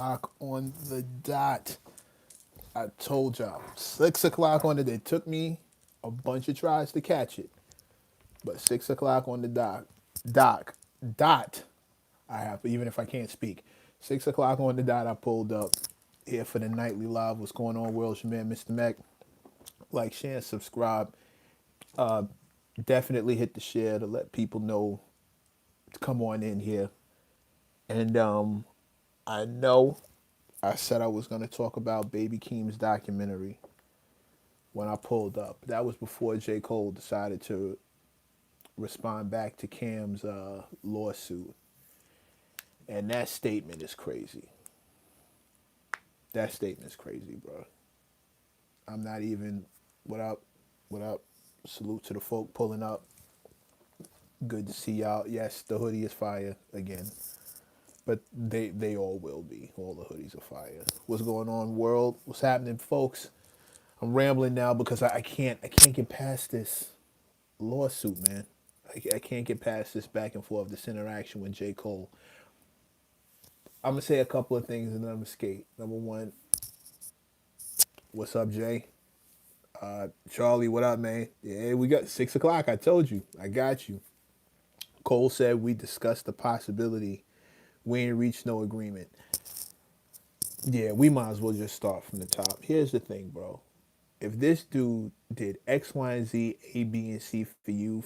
On the dot. I told y'all. 6 o'clock on the day. It took me a bunch of tries to catch it. But 6 o'clock on the dot. I have, even if I can't speak. 6 o'clock on the dot, I pulled up here for the nightly live. What's going on, world? It's your man, Mr. Mac. Like, share, and subscribe. Uh, Definitely hit the share to let people know to come on in here. And I know I said I was going to talk about Baby Keem's documentary when I pulled up. That was before J. Cole decided to respond back to Cam's lawsuit. And that statement is crazy. That statement is crazy, bro. I'm not even. What up? What up? Salute to the folk pulling up. Good to see y'all. Yes, the hoodie is fire again. But they all will be. All the hoodies are fire. What's going on, world? What's happening, folks? I'm rambling now because I can't get past this lawsuit, man. I can't get past this back and forth, this interaction with J. Cole. I'm gonna say a couple of things and then I'm gonna skate. Number one, what's up, Jay? Charlie, what up, man? Yeah, we got 6 o'clock. I told you, I got you. Cole said we discussed the possibility. We ain't reached no agreement. Yeah, we might as well just start from the top. Here's the thing, bro. If this dude did X, Y, and Z, A, B, and C for you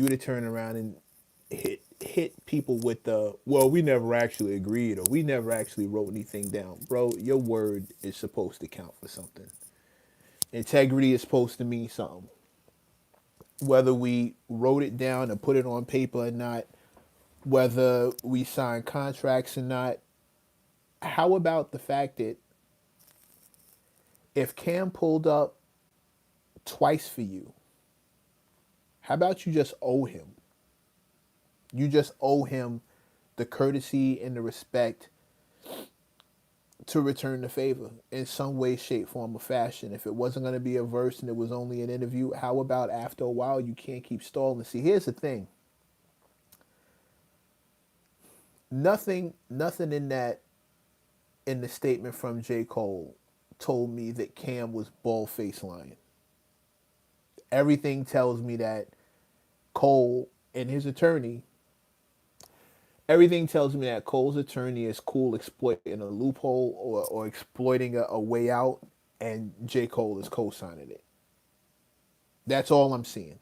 to turn around and hit people with the well, we never actually agreed or we never actually wrote anything down, bro. Your word is supposed to count for something. Integrity is supposed to mean something. Whether we wrote it down and put it on paper or not, whether we signed contracts or not, how about the fact that if Cam pulled up twice for you, how about you just owe him? You just owe him the courtesy and the respect to return the favor in some way, shape, form, or fashion. If it wasn't going to be a verse and it was only an interview, how about after a while you can't keep stalling? See, here's the thing. Nothing in the statement from J. Cole told me that Cam was bald face lying. Everything tells me that Cole and his attorney, everything tells me that Cole's attorney is cool exploiting a loophole or exploiting a way out, and J. Cole is co signing it. That's all I'm seeing.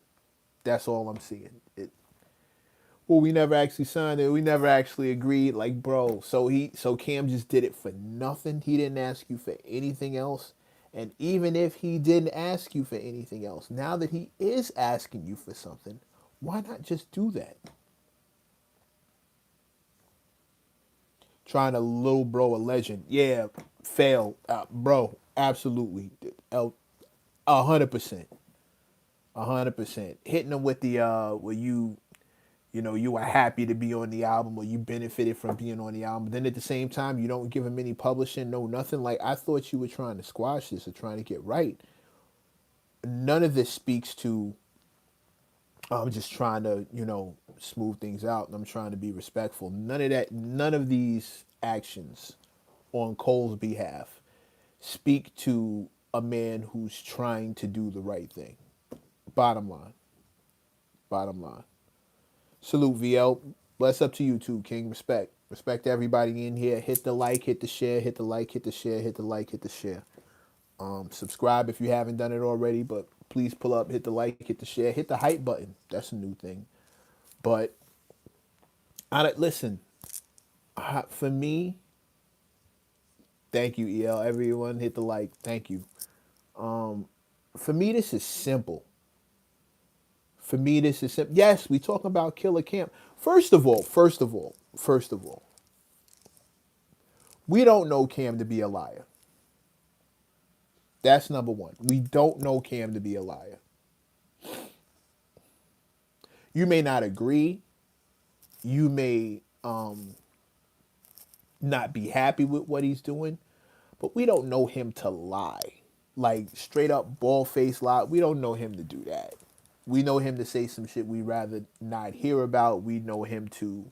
That's all I'm seeing. Well, we never actually signed it. We never actually agreed. Like, bro, so Cam just did it for nothing. He didn't ask you for anything else. And even if he didn't ask you for anything else, now that he is asking you for something, why not just do that? Trying to little bro a legend. Yeah, failed. Bro, absolutely. 100%. 100%. Hitting them with the where you were happy to be on the album or you benefited from being on the album. But then at the same time, you don't give him any publishing, no nothing. Like, I thought you were trying to squash this or trying to get right. None of this speaks to I'm just trying to, smooth things out and I'm trying to be respectful. None of that, none of these actions on Cole's behalf speak to a man who's trying to do the right thing. Bottom line. Bottom line. Salute, VL. Bless up to you too, King. Respect. Respect to everybody in here. Hit the like, hit the share, hit the like, hit the share, hit the like, hit the share. Subscribe if you haven't done it already, but please pull up, hit the like, hit the share, hit the hype button. That's a new thing. But listen. For me, thank you, EL. Everyone hit the like. Thank you. For me, this is simple. For me, this is simple. Yes, we talking about Killer Camp. First of all, we don't know Cam to be a liar. That's number one. We don't know Cam to be a liar. You may not agree. You may not be happy with what he's doing, but we don't know him to lie. Like, straight up bald face lie. We don't know him to do that. We know him to say some shit we rather not hear about. We know him to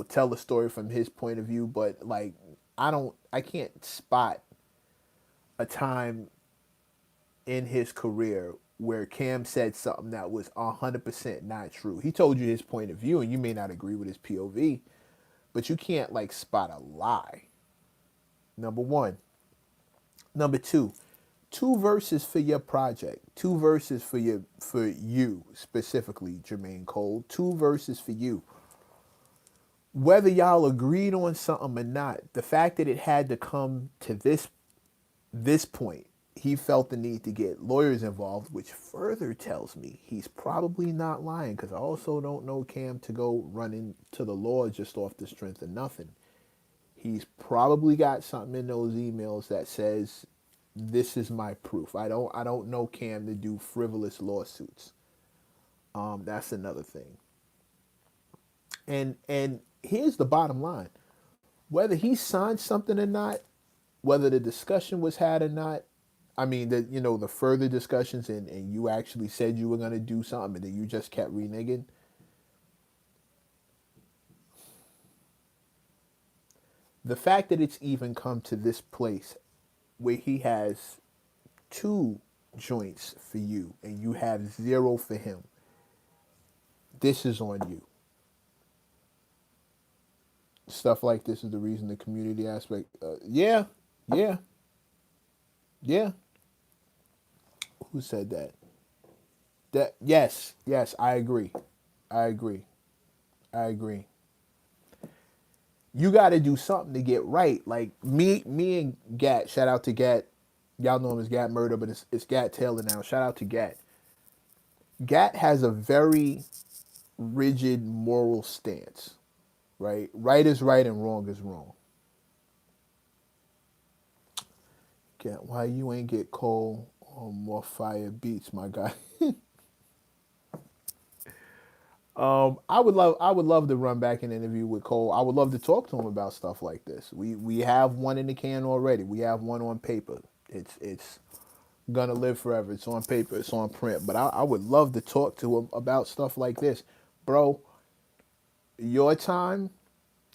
tell a story from his point of view, but like I can't spot a time in his career where Cam said something that was 100% not true. He told you his point of view and you may not agree with his POV, but you can't like spot a lie. Number one. Number two, two verses for your project. Two verses for you specifically, Jermaine Cole. Two verses for you. Whether y'all agreed on something or not, the fact that it had to come to this point, he felt the need to get lawyers involved, which further tells me he's probably not lying, because I also don't know Cam to go running to the law just off the strength of nothing. He's probably got something in those emails that says, "This is my proof." I don't know Cam to do frivolous lawsuits. That's another thing. And here's the bottom line: whether he signed something or not, whether the discussion was had or not, I mean, the further discussions and you actually said you were going to do something and then you just kept reneging. The fact that it's even come to this place where he has two joints for you and you have zero for him, this is on you. Stuff like this is the reason the community aspect. Yeah, yeah, yeah. Who said that? That yes, yes. I agree. I agree. I agree. You got to do something to get right. Like me and Gat. Shout out to Gat. Y'all know him as Gat Murder, but it's Gat Taylor now. Shout out to Gat. Gat has a very rigid moral stance. Right? Right is right and wrong is wrong. Gat, why you ain't get Cole on more fire beats, my guy? I would love to run back an interview with Cole. I would love to talk to him about stuff like this. We have one in the can already. We have one on paper. It's gonna live forever. It's on paper. It's on print. But I would love to talk to him about stuff like this, bro. Your time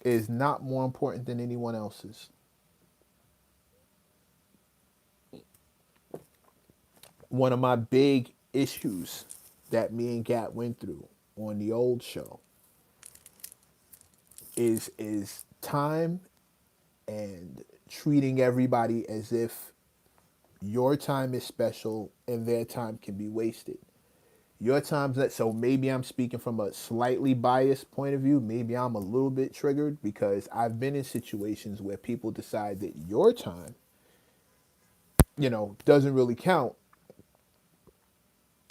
is not more important than anyone else's. One of my big issues that me and Gat went through on the old show is time and treating everybody as if your time is special and their time can be wasted. Your time's that, so maybe I'm speaking from a slightly biased point of view. Maybe I'm a little bit triggered because I've been in situations where people decide that your time, doesn't really count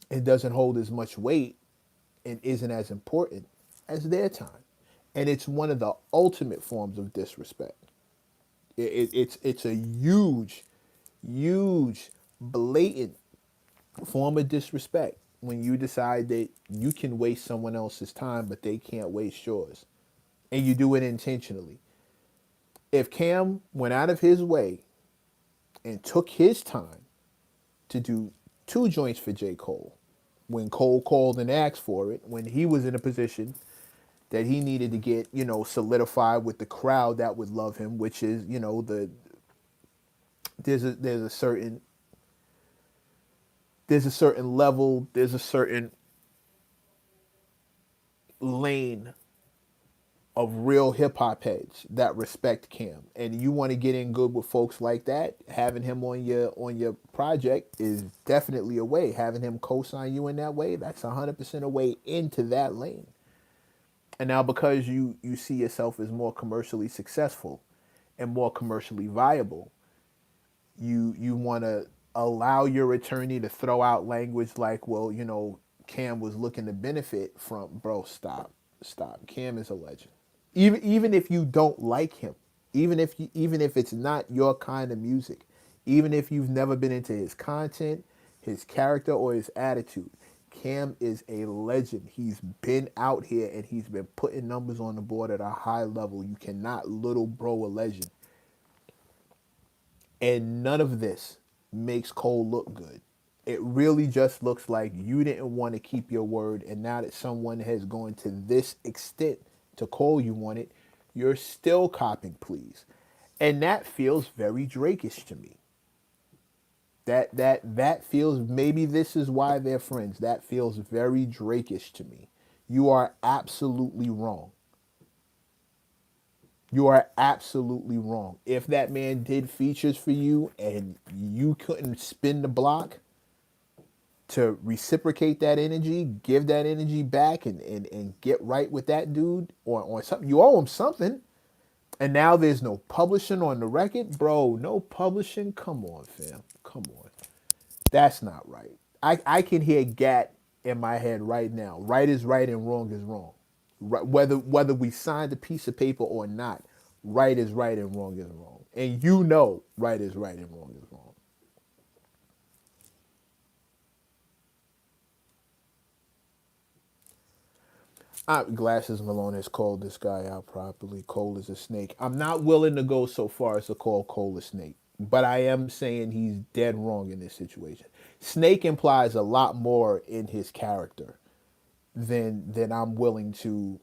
and doesn't hold as much weight and isn't as important as their time. And it's one of the ultimate forms of disrespect. It's a huge, huge, blatant form of disrespect when you decide that you can waste someone else's time, but they can't waste yours. And you do it intentionally. If Cam went out of his way and took his time to do two joints for J. Cole, when Cole called and asked for it, when he was in a position that he needed to get, solidified with the crowd that would love him, which is, there's a certain level, there's a certain lane of real hip hop heads that respect Cam. And you want to get in good with folks like that, having him on your project is definitely a way. Having him co-sign you in that way, that's 100% a way into that lane. And now because you see yourself as more commercially successful and more commercially viable, you want to allow your attorney to throw out language like, well, Cam was looking to benefit from, bro, stop. Cam is a legend. Even if you don't like him, even if it's not your kind of music, even if you've never been into his content, his character, or his attitude, Cam is a legend. He's been out here and he's been putting numbers on the board at a high level. You cannot little bro a legend. And none of this makes Cole look good. It really just looks like you didn't want to keep your word, and now that someone has gone to this extent to Cole you want it, you're still copping pleas. And that feels very Drakeish to me. That feels, maybe this is why they're friends. That feels very Drakeish to me. You are absolutely wrong. You are absolutely wrong. If that man did features for you and you couldn't spin the block to reciprocate that energy, give that energy back and get right with that dude or something, you owe him something. And now there's no publishing on the record. Bro, no publishing? Come on, fam. Come on. That's not right. I can hear Gat in my head right now. Right is right and wrong is wrong. Right, whether we signed a piece of paper or not, right is right and wrong is wrong. And you know right is right and wrong is wrong. Glasses Malone has called this guy out properly. Cole is a snake. I'm not willing to go so far as to call Cole a snake, but I am saying he's dead wrong in this situation. Snake implies a lot more in his character than I'm willing to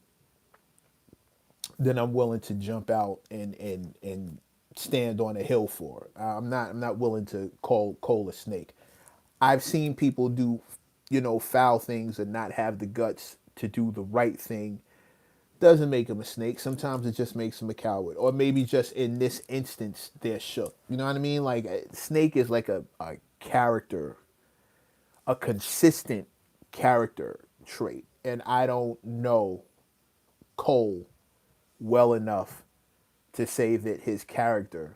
jump out and stand on a hill for. I'm not willing to call Cole a snake. I've seen people do, foul things and not have the guts to do the right thing. Doesn't make him a snake. Sometimes it just makes him a coward. Or maybe just in this instance, they're shook. You know what I mean? Like, snake is like a character, a consistent character trait. And I don't know Cole well enough to say that his character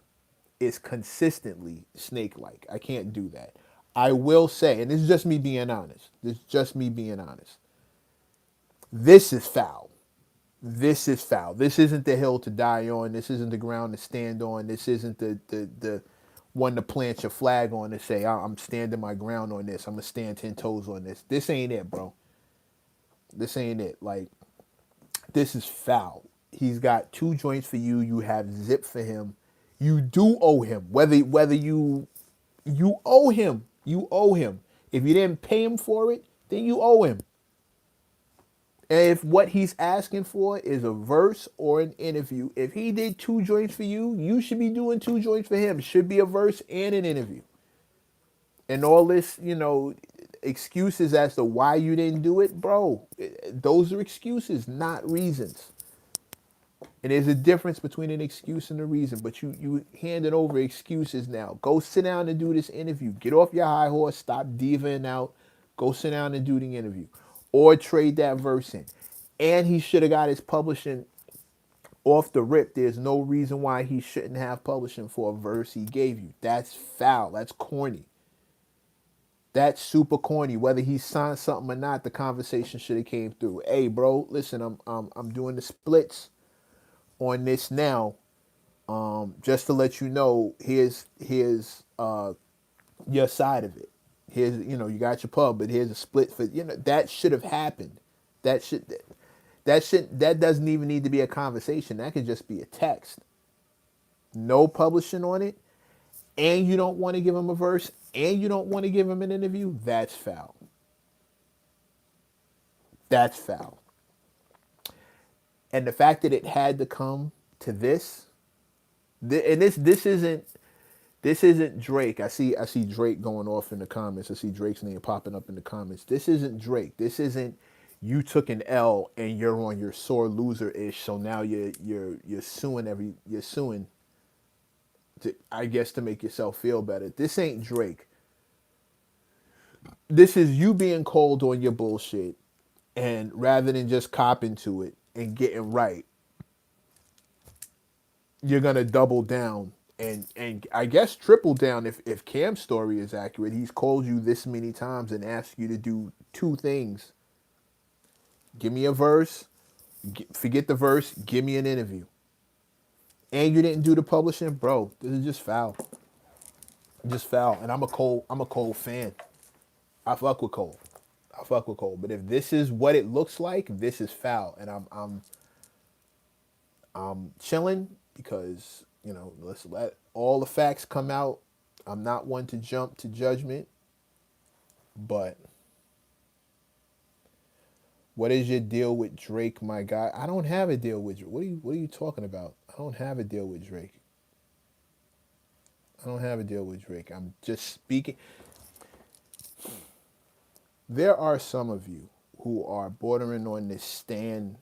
is consistently snake-like. I can't do that. I will say, and this is just me being honest. This is just me being honest. This is foul. This is foul. This isn't the hill to die on. This isn't the ground to stand on. This isn't the one to plant your flag on and say, I'm standing my ground on this. I'm going to stand 10 toes on this. This ain't it, bro. This ain't it. Like, this is foul. He's got 2 joints for you. You have zip for him. You do owe him. Whether you owe him. You owe him. If you didn't pay him for it, then you owe him. And if what he's asking for is a verse or an interview, if he did 2 joints for you, you should be doing 2 joints for him. It should be a verse and an interview. And all this, excuses as to why you didn't do it, bro, those are excuses, not reasons. And there's a difference between an excuse and a reason, but you handing over excuses now. Go sit down and do this interview. Get off your high horse. Stop divaing out. Go sit down and do the interview. Or trade that verse in. And he should have got his publishing off the rip. There's no reason why he shouldn't have publishing for a verse he gave you. That's foul. That's corny. That's super corny. Whether he signed something or not, the conversation should have came through. Hey, bro, listen, I'm doing the splits on this now. Just to let you know, here's your side of it. Here's, you got your pub, but here's a split for, that should have happened. That doesn't even need to be a conversation. That could just be a text. No publishing on it, and you don't want to give him a verse, and you don't want to give him an interview. That's foul. That's foul. And the fact that it had to come to this, and this isn't Drake. I see Drake going off in the comments. I see Drake's name popping up in the comments. This isn't Drake. This isn't you took an L and you're on your sore loser ish. So now you're suing to, I guess, to make yourself feel better. This ain't Drake. This is you being cold on your bullshit, and rather than just copping to it and getting right, you're gonna double down and I guess triple down if Cam's story is accurate. He's called you this many times and asked you to do 2 things. Give me a verse, forget the verse, give me an interview. And you didn't do the publishing, bro. This is just foul. Just foul. And I'm a Cole fan. I fuck with Cole. But if this is what it looks like, this is foul. And I'm chilling because, let's let all the facts come out. I'm not one to jump to judgment, but What is your deal with Drake, my guy? I don't have a deal with Drake. What are you talking about? I don't have a deal with Drake. I don't have a deal with Drake. I'm just speaking. There are some of you who are bordering on this stand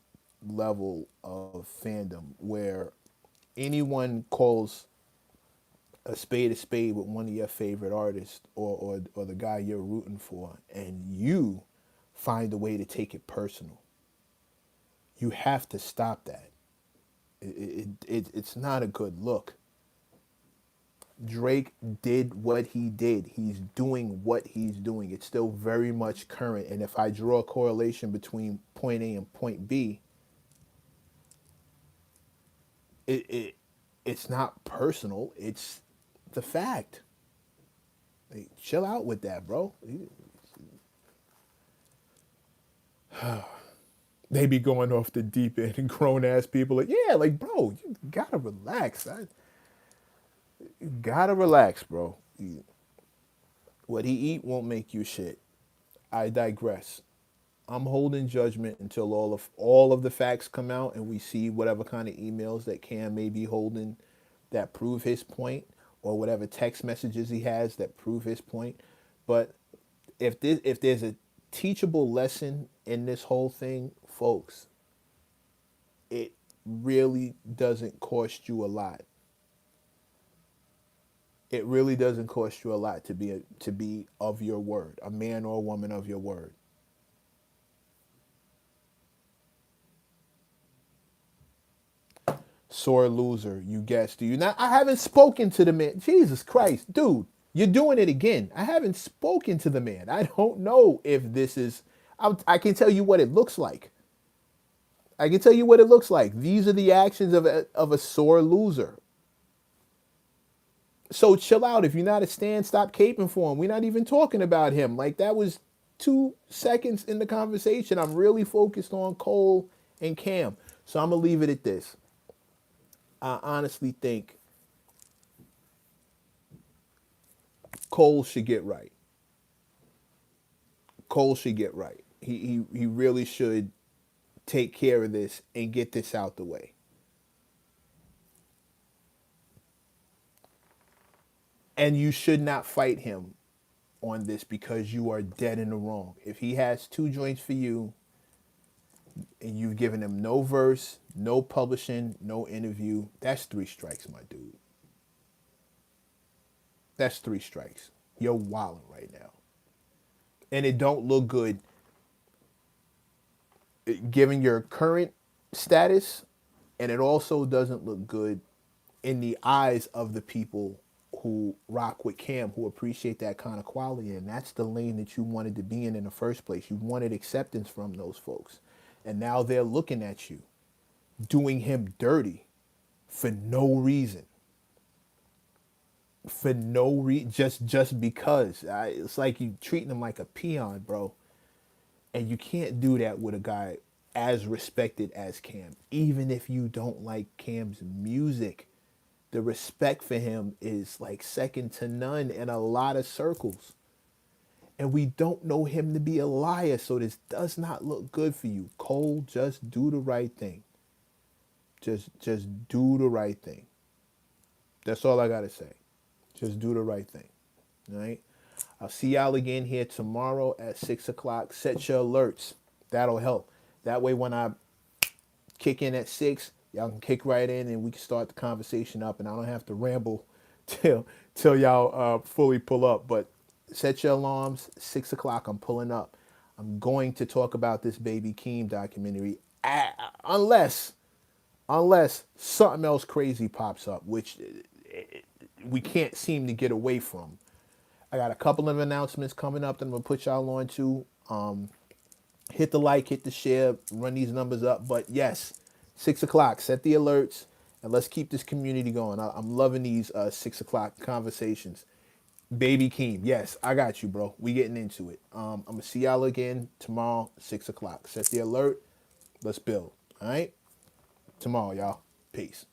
level of fandom where anyone calls a spade with one of your favorite artists or the guy you're rooting for, and you find a way to take it personal. You have to stop that. It's not a good look. Drake did what he did. He's doing what he's doing. It's still very much current. And if I draw a correlation between point A and point B, it, it it's not personal. It's the fact. Like, chill out with that, bro. They be going off the deep end and grown ass people like, yeah, like, bro, you gotta relax. You gotta relax, bro. What he eat won't make you shit. I digress. I'm holding judgment until all of the facts come out and we see whatever kind of emails that Cam may be holding that prove his point, or whatever text messages he has that prove his point. But if there's a teachable lesson in this whole thing, folks, it really doesn't cost you a lot. It really doesn't cost you a lot to be of your word, a man or a woman of your word. Sore loser, you guessed. Do you not? I haven't spoken to the man. Jesus Christ, dude, you're doing it again. I haven't spoken to the man. I don't know if this is. I can tell you what it looks like. I can tell you what it looks like. These are the actions of a sore loser. So chill out. If you're not a stan, stop caping for him. We're not even talking about him. Like, that was 2 seconds in the conversation. I'm really focused on Cole and Cam. So I'm going to leave it at this. I honestly think Cole should get right. Cole should get right. He really should take care of this and get this out the way. And you should not fight him on this because you are dead in the wrong. If he has 2 joints for you and you've given him no verse, no publishing, no interview, that's 3 strikes, my dude. That's 3 strikes. You're wilding right now. And it don't look good given your current status, and it also doesn't look good in the eyes of the people who rock with Cam, who appreciate that kind of quality. And that's the lane that you wanted to be in the first place. You wanted acceptance from those folks. And now they're looking at you, doing him dirty for no reason. For no reason, just because. It's like you treating him like a peon, bro. And you can't do that with a guy as respected as Cam. Even if you don't like Cam's music, the respect for him is like second to none in a lot of circles. And we don't know him to be a liar, so this does not look good for you. Cole, just do the right thing. Just do the right thing. That's all I got to say. Just do the right thing. All right? I'll see y'all again here tomorrow at 6 o'clock. Set your alerts. That'll help. That way when I kick in at 6, y'all can kick right in and we can start the conversation up, and I don't have to ramble till y'all fully pull up. But set your alarms. 6 o'clock, I'm pulling up. I'm going to talk about this Baby Keem documentary unless something else crazy pops up, which we can't seem to get away from. I got a couple of announcements coming up that I'm going to put y'all on to. Hit the like, hit the share, run these numbers up. But yes, 6 o'clock, set the alerts, and let's keep this community going. I'm loving these 6 o'clock conversations. Baby Keem, yes, I got you, bro. We getting into it. I'm going to see y'all again tomorrow, 6 o'clock. Set the alert. Let's build. All right? Tomorrow, y'all. Peace.